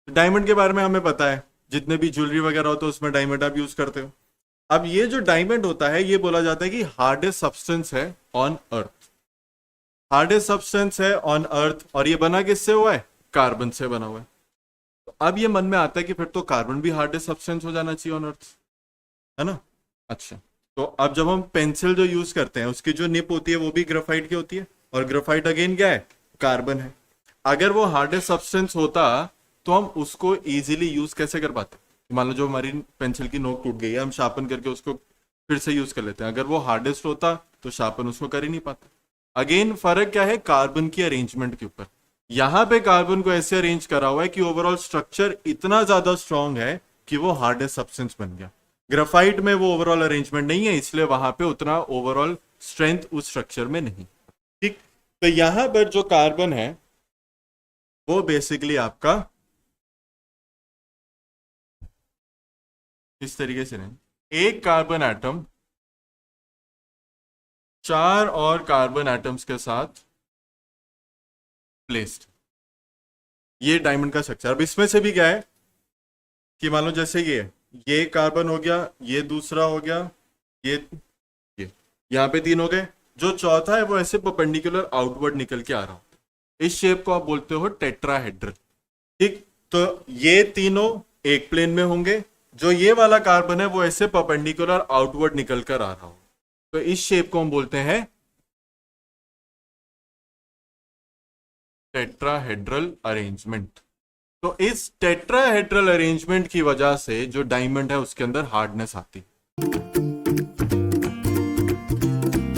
Diamond के बारे में हमें पता है, जितने भी ज्वेलरी वगैरह होते हैं उसमें डायमंड आप यूज करते हो। अब ये जो डायमंड होता है ये बोला जाता है कि हार्डेस्ट सब्सटेंस है ऑन अर्थ, हार्डेस्ट सब्सटेंस है ऑन अर्थ। और ये बना किससे हुआ है? कार्बन से बना हुआ है। तो अब ये मन में आता है कि फिर तो कार्बन भी हार्डेस्ट सब्सटेंस हो जाना चाहिए ऑन अर्थ, है ना। अच्छा, तो अब जब हम पेंसिल जो यूज करते हैं उसकी जो निप होती है वो भी ग्रेफाइट की होती है, और ग्रेफाइट अगेन क्या है? कार्बन है। अगर वो हार्डेस्ट सब्सटेंस होता तो हम उसको इजीली यूज कैसे कर पाते? मान लो जो हमारी पेंसिल की नोक टूट गई है, हम शार्पन करके उसको फिर से यूज कर लेते हैं। अगर वो हार्डेस्ट होता तो शार्पन उसको कर ही नहीं पाता। अगेन फर्क क्या है? कार्बन की अरेंजमेंट के ऊपर। यहां पे कार्बन को ऐसे अरेंज करा हुआ है कि ओवरऑल स्ट्रक्चर इतना ज्यादा स्ट्रांग है कि वो हार्डेस्ट सब्सटेंस बन गया। ग्राफाइट में वो ओवरऑल अरेंजमेंट नहीं है, इसलिए वहां पे उतना ओवरऑल स्ट्रेंथ उस स्ट्रक्चर में नहीं। ठीक, तो यहां पर जो कार्बन है वो बेसिकली आपका इस तरीके से नहीं, एक कार्बन एटम 4 और कार्बन एटम्स के साथ प्लेस्ड। ये डायमंड का स्ट्रक्चर। अब इसमें से भी क्या है कि मान लो जैसे ये कार्बन हो गया, ये दूसरा हो गया, ये यहाँ पे 3 हो गए, जो चौथा है वो ऐसे परपेंडिकुलर आउटवर्ड निकल के आ रहा हो। इस शेप को आप बोलते हो टेट्राहेड्रल। ठीक, तो ये तीनों एक प्लेन में होंगे, जो ये वाला कार्बन है वो ऐसे परपेंडिकुलर आउटवर्ड निकल कर आ रहा हो, तो इस शेप को हम बोलते हैं टेट्राहेड्रल अरेंजमेंट। तो इस टेट्राहेड्रल अरेंजमेंट की वजह से जो डायमंड है उसके अंदर हार्डनेस आती है।